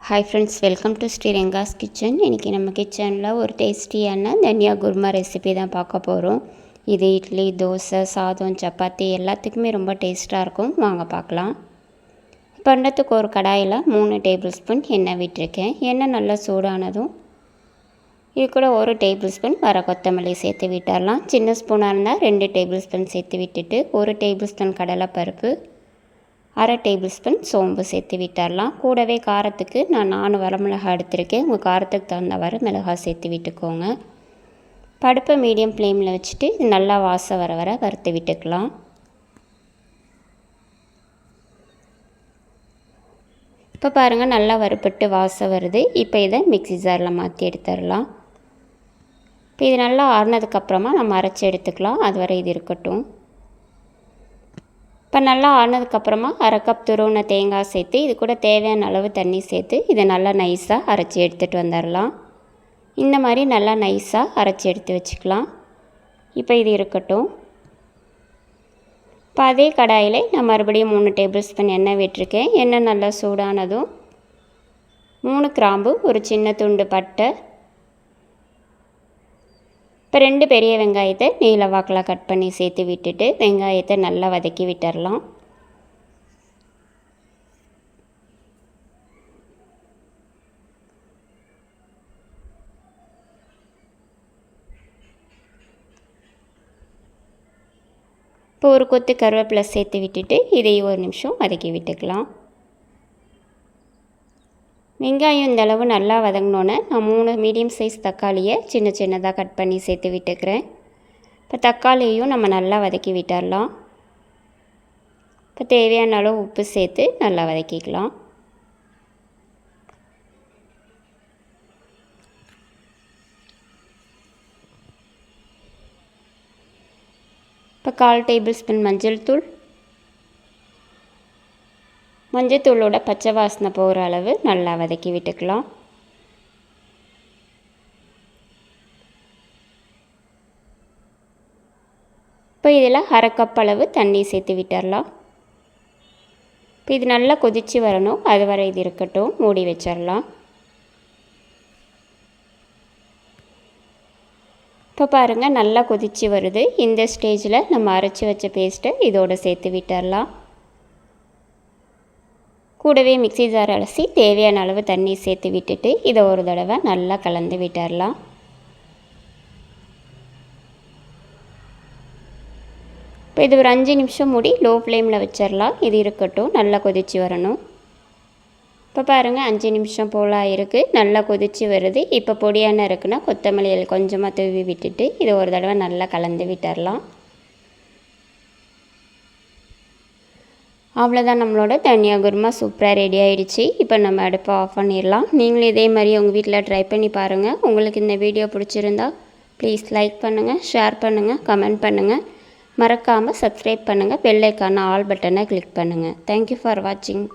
Hi friends, welcome to Sriranga's kitchen. இன்றைக்கி நம்ம கிச்சனில் ஒரு டேஸ்டியான தனியா குருமா ரெசிபி தான் பார்க்க போகிறோம். இது இட்லி, தோசை, சாதம், சப்பாத்தி எல்லாத்துக்குமே ரொம்ப டேஸ்ட்டாக இருக்கும். வாங்க பார்க்கலாம். பண்ணுறதுக்கு ஒரு கடாயில் 3 டேபிள் ஸ்பூன் எண்ணெய் விட்டுருக்கேன். எண்ணெய் நல்லா சூடானதும் இது கூட 1 டேபிள் ஸ்பூன் வர கொத்தமல்லி சேர்த்து விட்டுடலாம். சின்ன ஸ்பூனாக இருந்தால் 2 டேபிள் ஸ்பூன் சேர்த்து விட்டுட்டு 1 டேபிள் ஸ்பூன் கடலைப்பருப்பு, 1/2 டேபிள் ஸ்பூன் சோம்பு சேர்த்து விட்டுடலாம். கூடவே காரத்துக்கு நான் 4 வரமிளகாய் எடுத்திருக்கேன். உங்கள் காரத்துக்கு தகுந்த வர மிளகாய் சேர்த்து விட்டுக்கோங்க. பருப்பை மீடியம் ஃப்ளேமில் வச்சுட்டு இது நல்லா வாசம் வர வறுத்து விட்டுக்கலாம். இப்போ பாருங்கள், நல்லா வறுப்பட்டு வாசம் வருது. இப்போ இதை மிக்ஸி ஜாரில் மாற்றி எடுத்துடலாம். இப்போ இது நல்லா ஆறுனதுக்கப்புறமா நம்ம அரைச்சி எடுத்துக்கலாம். அது வரை இது இருக்கட்டும். இப்போ நல்லா ஆனதுக்கப்புறமா 1/2 கப் துருவின தேங்காய் சேர்த்து இது கூட தேவையான அளவு தண்ணி சேர்த்து இதை நல்லா நைஸாக அரைச்சி எடுத்துகிட்டு வந்துடலாம். இந்த மாதிரி நல்லா நைஸாக அரைச்சி எடுத்து வச்சுக்கலாம். இப்போ இது இருக்கட்டும். இப்போ அதே கடாயில் நான் மறுபடியும் 3 டேபிள் ஸ்பூன் எண்ணெய் விட்டுருக்கேன். எண்ணெய் நல்லா சூடானதும் 3 கிராம்பு, ஒரு சின்ன துண்டு பட்டை, இப்போ 2 பெரிய வெங்காயத்தை நீல வாக்கில் கட் பண்ணி சேர்த்து விட்டுட்டு வெங்காயத்தை நல்லா வதக்கி விட்டுடலாம். இப்போ ஒரு கொத்து கருவேப்பிலை சேர்த்து விட்டுட்டு இதையும் 1 நிமிஷம் வதக்கி விட்டுக்கலாம். வெங்காயம் இந்த அளவு நல்லா வதங்கினோன்னே நான் 3 மீடியம் சைஸ் தக்காளியை சின்ன சின்னதாக கட் பண்ணி சேர்த்து விட்டுக்கிறேன். இப்போ தக்காளியையும் நம்ம நல்லா வதக்கி விட்டுடலாம். இப்போ தேவையான அளவு உப்பு சேர்த்து நல்லா வதக்கிக்கலாம். இப்போ 1/4 டேபிள் ஸ்பூன் மஞ்சள்தூளோட பச்சை வாசனை போகிற அளவு நல்லா வதக்கி விட்டுக்கலாம். இப்போ இதில் 1/2 கப் அளவு தண்ணி சேர்த்து விட்டுடலாம். இப்போ இது நல்லா கொதித்து வரணும். அது வரை இது இருக்கட்டும். மூடி வச்சிடலாம். இப்போ பாருங்கள், நல்லா கொதித்து வருது. இந்த ஸ்டேஜில் நம்ம அரைச்சி வச்ச பேஸ்ட்டை இதோடு சேர்த்து விட்டுடலாம். கூடவே மிக்ஸி ஜார் அலசி தேவையான அளவு தண்ணி சேர்த்து விட்டுட்டு இதை ஒரு தடவை நல்லா கலந்து விட்டுடலாம். இப்போ இது ஒரு 5 நிமிஷம் மூடி லோ ஃப்ளேமில் வச்சிடலாம். இது இருக்கட்டும், நல்லா கொதித்து வரணும். இப்போ பாருங்கள், 5 நிமிஷம் போல் ஆகிருக்கு. நல்லா கொதித்து வருது. இப்போ பொடியான இருக்குன்னா கொத்தமல்லி கொஞ்சமாக தூவி விட்டுட்டு இதை ஒரு தடவை நல்லா கலந்து விட்டுடலாம். அவ்வளோதான், நம்மளோட தனியா குருமா சூப்பராக ரெடி ஆகிடுச்சு. இப்போ நம்ம அடுப்பை ஆஃப் பண்ணிடலாம். நீங்களும் இதே மாதிரி உங்கள் வீட்டில் ட்ரை பண்ணி பாருங்கள். உங்களுக்கு இந்த வீடியோ பிடிச்சிருந்தா ப்ளீஸ் லைக் பண்ணுங்கள், ஷேர் பண்ணுங்கள், கமெண்ட் பண்ணுங்கள். மறக்காமல் சப்ஸ்கிரைப் பண்ணுங்கள். பெல் ஐக்கான ஆல் பட்டனை கிளிக் பண்ணுங்கள். தேங்க்யூ ஃபார் வாட்சிங்.